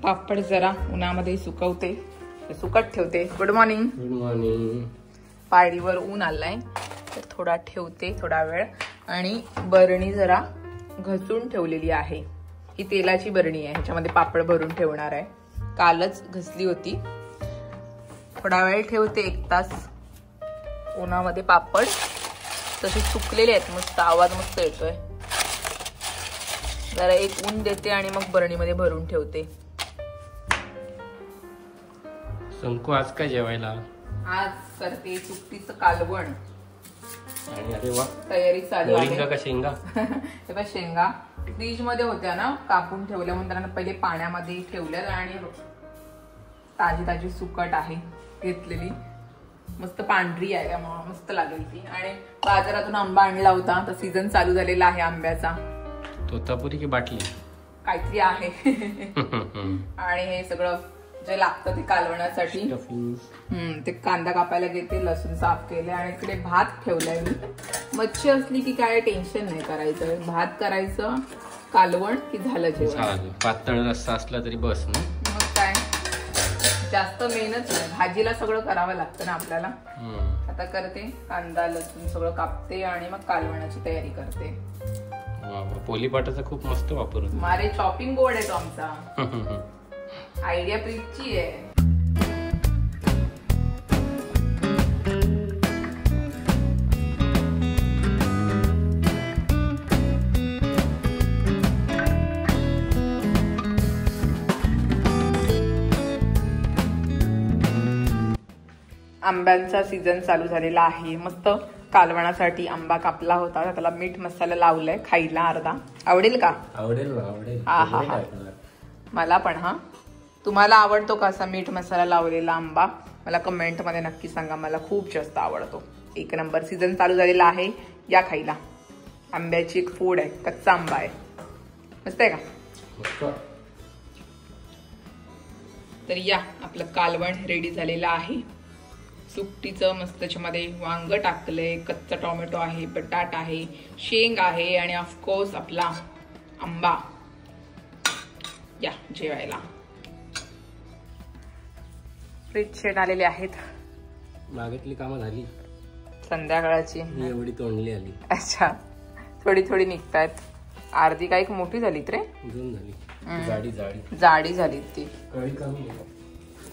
पापड जरा उन्हामध्ये सुकवते, सुकत ठेवते. Good morning. Good morning. पाडीवर ऊन आलाय तर थोडा ठेवते थोडा वेळ. आणि बरणी जरा घसून ठेवलेली आहे. ही तेलाची बरणी आहे, ह्याच्यामध्ये पापड भरून ठेवणार आहे. कालच घसली होती. थोडा वेळ ठेवते, 1 तास उन्हामध्ये. पापड तसे सुकलेले आहेत, मस्त आवाज मस्त येतोय. जरा एक ऊन देते आणि मग बरणीमध्ये भरून ठेवते. संकू आज काय जेवायला? आज करते सुकटीचं कालवण. आणि अरे वा, तयारी चालू आहे. का शेंगा? हे बघ, शेंगा फ्रीज मध्ये होत्या ना, कापून ठेवल्या म्हणून त्यांना पहिले पाण्यामध्ये ठेवल्या. आणि ताजी ताजी सुकट आहे घेतलेली, मस्त पांढरी आहे, मस्त लागेल ती. आणि बाजारातून आंबा आणला होता, तर सीझन चालू झालेला आहे आंब्याचा. तोतापुरी की बाटली काहीतरी आहे. आणि हे सगळं जे लागतं ते कालवण्यासाठी. ते कांदा कापायला घेते, लसूण साफ केले. आणि इकडे भात ठेवलाय मी. मच्छी असली की काय टेन्शन नाही करायचं, भात करायचं, कालवण की झालं जेवण. पातळ रस्सा असला तरी बस ना. मग काय, जास्त मेहनत नाही, भाजीला सगळं करावं लागतं ना आपल्याला. आता करते, कांदा लसूण सगळं कापते आणि मग कालवणाची तयारी करते. पोलीपाटाचा खूप मस्त वापर होतो. मारे चॉपिंग बोर्ड आहे तो आमचा. आयडिया प्रीतची आहे. आंब्यांचा सीझन चालू झालेला आहे. मस्त कालवणासाठी आंबा कापला होता, त्याला मीठ मसाला लावलाय. खायला अर्धा आवडेल का? आवडेल ना, आवडेल. हा हा हा, मला पण. हा, तुम्हाला आवडतो का असा मीठ मसाला लावलेला आंबा? मला कमेंट मध्ये नक्की सांगा, मला खूप जास्त आवडतो. 1 नंबर. सीझन चालू झालेला आहे, या खायला. आंब्याची एक फोड आहे, कच्चा आंबा आहे, मस्त आहे का? तर या, आपलं कालवण रेडी झालेलं आहे. सुकटीचं मस्त, त्याच्यामध्ये वांग टाकलंय, कच्चा टोमॅटो आहे, बटाटा आहे, शेंग आहे आणि ऑफकोर्स आपला आंबा. या जेवायला. फ्रीज शेट आलेले आहेत. मागेतली कामं झाली, संध्याकाळची एवढी तोंडली आली. अच्छा, थोडी थोडी निघतायत. अर्धी काही मोठी झालीत रे, जाडी जाडी जाडी झाली ती.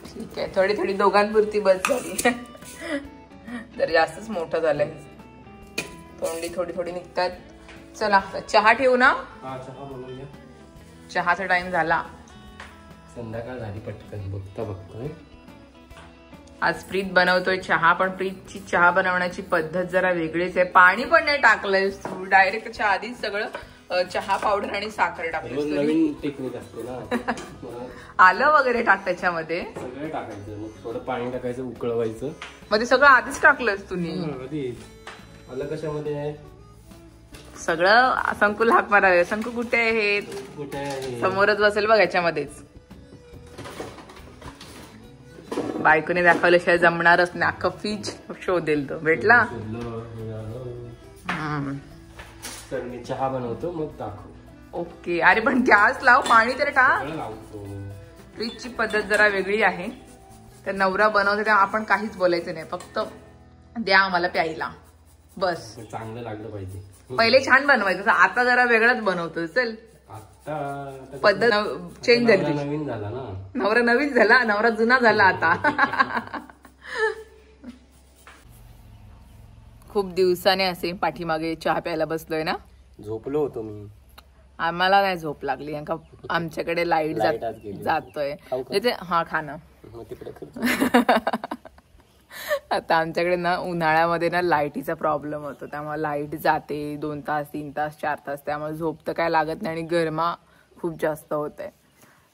ठीक आहे, थोडी थोडी दोघांपुरती बस झाली. तर जास्तच मोठं झालंय. तोंडी थोडी थोडी निघतात. चला चहा ठेवू ना. चहाचा टाइम झाला. संध्याकाळ झाली पटकन. बघतोय आज प्रीत बनवतोय चहा. पण प्रीतची चहा बनवण्याची पद्धत जरा वेगळीच आहे. पाणी पण नाही टाकलंय, डायरेक्ट त्याच्या आधीच सगळं चहा पावडर आणि साखर टाकली. नवीन टेक्निक असते ना. आलं वगैरे टाक त्याच्यामध्ये, सगळं टाकायचं, मग थोडं पाणी टाकायचं, उकळवायचं. मध्ये सगळं आधीच टाकलंस तुम्ही. आलं कशामध्ये आहे? सगळं. संकुल हाक मारावे. संकू कुठे आहे? समोरच बसेल बघ याच्यामध्येच. बायकोने दाखवल्याशिवाय जमणारच नाही. अख्खा फ्रीज शोधेल तो. भेटला? तर मी चहा बनवतो, मग दाखव. ओके. अरे पण गॅस लाव, पाणी तर टाक. लावतो. फ्रीजची पद्धत जरा वेगळी आहे. तर नवरा बनवतो तेव्हा आपण काहीच बोलायचं नाही, फक्त द्या आम्हाला प्यायला, बस. चांगलं लागलं पाहिजे. पहिले छान बनवायचं, आता जरा वेगळंच बनवतो. चल, आता पद्धत चेंज झाली. नवीन झाला ना, नवरा नवीन झाला, नवरा जुना झाला आता. खूप दिवसाने असे पाठीमागे चहा प्यायला बसलोय ना. झोपलो होतो मी. आम्हाला नाही झोप लागली, आमच्याकडे लाईट जातोय. हा, खाणं आता आमच्याकडे ना उन्हाळ्यामध्ये ना लाईटीचा प्रॉब्लेम होतो. त्यामुळे लाईट जाते 2 तास 3 तास 4 तास. त्यामुळे झोप तर काय लागत नाही आणि गरमा खूप जास्त होत आहे.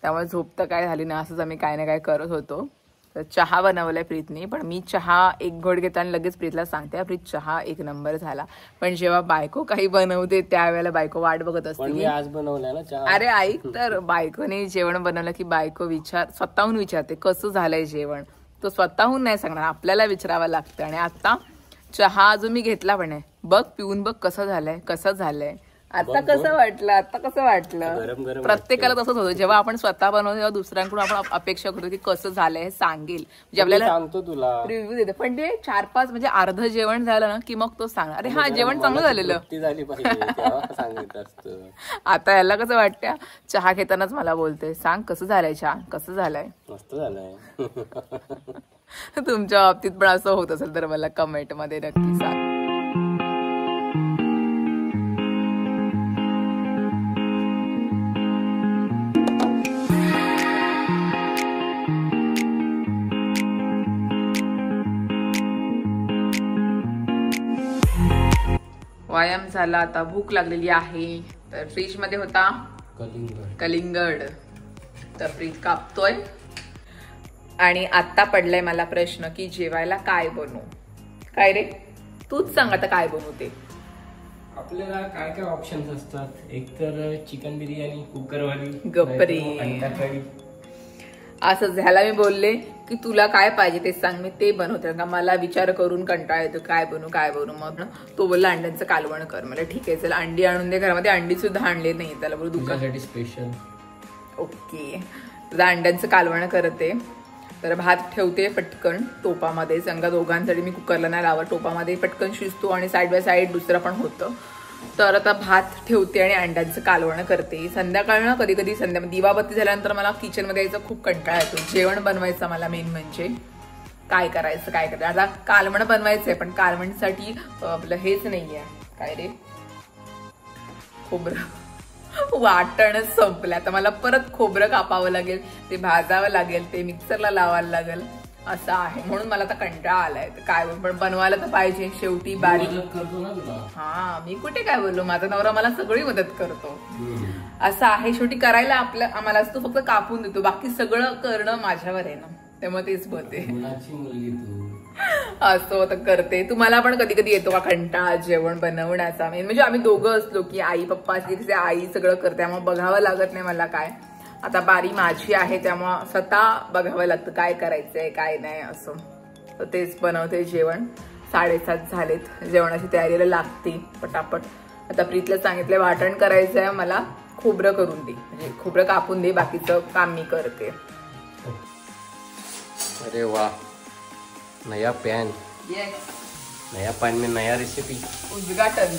त्यामुळे झोप तर काय झाली ना, असंच आम्ही काय ना काय करत होतो. तर चहा बनवलाय प्रीतनी. पण मी चहा 1 घोट घेताना लगेच प्रीतला सांगते, प्रीत चहा 1 नंबर झाला. पण जेव्हा बायको काही बनवते त्यावेळेला बायको वाट बघत असते. आज बनवलाय ना चहा. अरे ऐक तर, बायकोने जेवण बनवलं की बायको स्वतःहून विचारते कसं झालंय जेवण. तो स्वतःहून नाही सांगणार, आपल्याला विचारावं लागतं. आणि आता चहा अजून मी घेतला पण आहे, बघ पिऊन बघ कसं झालंय, कसं झालंय. आता कसं वाटलं गरम गरम प्रत्येकाला तसंच होतं जेव्हा आपण स्वतः बनवतो तेव्हा दुसऱ्यांकडून आपण अपेक्षा करतो की कसं झालंय हे सांगेल म्हणजे आपल्याला सांगतो तुला रिव्ह्यू देते पण ते 4-5 म्हणजे अर्ध जेवण झालं ना की मग तो सांगणार अरे हा जेवण चांगलं झालेलं झाली पाहिजे तेव्हा सांगितलं असतं. आता याला कसं वाटतं चहा घेतानाच मला बोलते सांग कसं झालंय चहा कसं झालंय मस्त झालंय. तुमच्या बाबतीत पण असं होत असेल तर मला कमेंट मध्ये नक्की सांग. व्यायाम झाला आता भूक लागलेली आहे तर फ्रीज मध्ये होता कलिंगड तर फ्रीज कापतोय आणि आता पडलाय मला प्रश्न की जेवायला काय बनवू. काय रे तूच सांग आता काय बनवते. आपल्याला काय काय ऑप्शन्स असतात एक तर चिकन बिर्याणी कुकरवाली गप्परी अंडा कढी असं ह्याला मी बोलले की तुला काय पाहिजे ते सांग मी ते बनवते का मला विचार करून कंटाळा येतो काय बनवू मग तो बोलला अंड्यांचं कालवण कर मला ठीक आहे चल अंडी आणून दे घरामध्ये अंडी सुद्धा आणले नाही त्याला बोलू दुकानासाठी स्पेशल ओके तुझा अंड्यांचं कालवण करते तर भात ठेवते पटकन टोपामध्ये समजा दोघांसाठी मी कुकरला नाही लावत टोपामध्ये पटकन शिजतो आणि साईड बाय साईड दुसरं पण होतं तर आता भात ठेवते आणि अंड्यांचं कालवण करते. संध्याकाळ ना कधी कधी दिवाबत्ती झाल्यानंतर मला किचन मध्ये यायचं खूप कंटाळा येतो जेवण बनवायचं मला मेन म्हणजे काय करायचं आता कालवण बनवायचंय पण कालवणसाठी आपलं हेच नाहीये काय रे खोबरं वाटणच संपलं आता मला परत खोबरं कापावं लागेल ते भाजावं लागेल ते मिक्सरला लावायला लागेल असं आहे म्हणून मला आता कंटाळा आलाय काय पण बनवायला तर पाहिजे शेवटी बारीक करतो ना तुला. हा मी कुठे काय बोललो माझा नवरा मला सगळी मदत करतो असं आहे शेवटी करायला आम्हाला तो फक्त कापून देतो बाकी सगळं करणं माझ्यावर आहे ना त्यामुळे तेच बोलते असं होतं करते. तुम्हाला पण कधी कधी येतो का कंटाळा जेवण बनवण्याचा म्हणजे आम्ही दोघं असलो की आई पप्पा आई सगळं करते त्यामुळे बघावं लागत नाही मला काय आता बारी माझी आहे त्यामुळं स्वतः बघावं लागतं काय करायचंय काय नाही असं तर तेच बनवते जेवण 7:30 झालेत जेवणाची तयारीला लागते पटापट. आता प्रीतला सांगितलंय वाटण करायचंय मला खोबरं करून दे म्हणजे खोबरं कापून दे बाकीचं काम मी करते. अरे वाह नया पैन येस नया पैन में नया रेसिपी उद्घाटन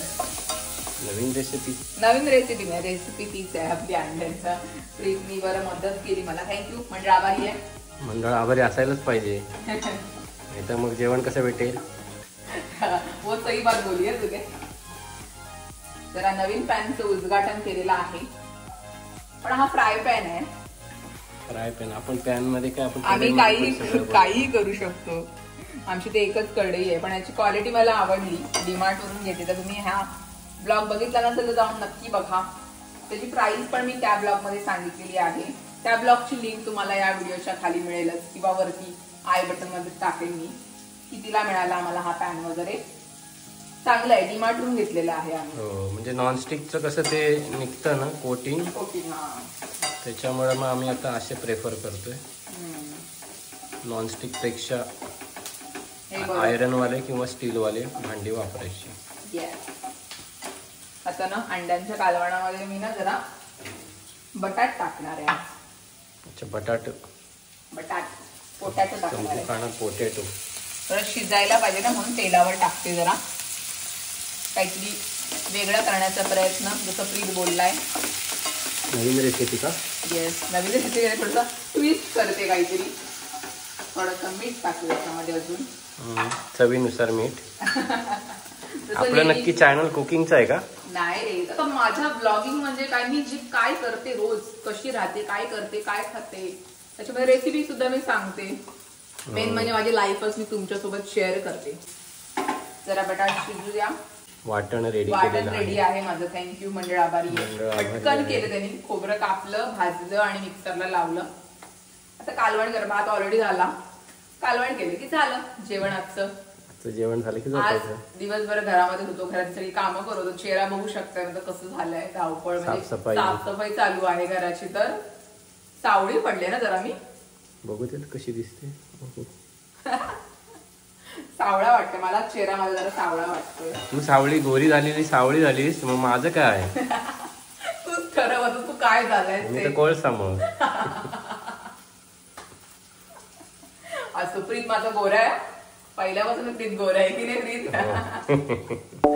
नवीन रेसिपी नाही रेसिपी तीच आहे आपली अंड्यांचा. प्रीतनी बरं मदत केली मला थँक्यू मंडळ आभारी आहे मंडळ आभारी असायलाच पाहिजे नाही तर मग जेवण कसं भेटेल. वो सही बात बोली आहे तुझे. जरा नवीन पॅनचं उद्घाटन केलेलं आहे पण हा फ्राय पॅन आहे. फ्राय पॅन आपण पॅन मध्ये काय आपण आम्ही काही करू शकतो आमची ते एकच कढई आहे पण याची क्वालिटी मला आवडली डीमार्ट वरून घेते तर तुम्ही ह्या ब्लॉग बघितला नसेल तर जाऊन नक्की बघा त्याची प्राइस पण मी त्या ब्लॉग मध्ये सांगितलेली आहे त्या ब्लॉगची लिंक तुम्हाला या व्हिडिओच्या खाली मिळेलच किंवा वरती आय बटन मध्ये टाकेल मी कितीला मिळाला आम्हाला हा पॅन वगैरे चांगलं आहे डीमार्ट वरून घेतलेलं आहे आम्ही. हो म्हणजे नॉनस्टिकचं कसं ते निघतं ना कोटिंग त्याच्यामुळे मग आम्ही आता असे प्रेफर करतोय नॉनस्टिक पेक्षा आयरन वाले किंवा स्टील वाले भांडी वापरायची. आता ना अंड्यांच्या कालवणामध्ये मी ना जरा बटाट टाकणार आहे. अच्छा पोटॅटो टाकणार आहे पोटॅटो तर शिजायला पाहिजे ना म्हणून तेलावर टाकते जरा काहीतरी वेगळं करण्याचा प्रयत्न जसं प्रीत बोललाय. नवीन रेसिपी का येस नवीन रेसिपी थोडंसं ट्विस्ट करते काहीतरी थोडंसं मीठ टाकू त्याच्यामध्ये अजून चवीनुसार मीठ. आपलं नक्की चॅनल कुकिंगचं आहे का नाही रे आता माझा ब्लॉगिंग म्हणजे काय मी जे काय करते रोज कशी राहते काय करते काय खाते त्याच्यामध्ये रेसिपी सुद्धा मी सांगते मेन म्हणजे माझी लाईफच मी तुमच्यासोबत शेअर करते. जरा बटाट शिजू द्या वाटण रेडी आहे माझं थँक्यू मंडळ आभारी पटकन केलं त्यांनी खोबरं कापलं भाजलं आणि मिक्सरला लावलं. आता कालवण कर भात ऑलरेडी झाला कालवण केलं की झालं जेवण आजचं जेवण झालं की आज दिवसभर घरामध्ये होतो घरात सगळी कामं करतो चेहरा बघू शकताय कसं झालंय धावपळ म्हणजे साफसफाई चालू आहे घराची तर सावळी पडले ना जरा मी बघू ते कशी दिसते सावळा वाटतं मला, चेहरा माझा जरा सावळा वाटतोय. तू सावळी गोरी झालेली सावळी झालीस, मग माझं काय? तूच ठरव तू काय झालंय. मी तर कोळसा मग. सुप्रीत माझा गोरा आहे, पहिल्यापासून प्रीत गोरा आहे की नाही प्रीत.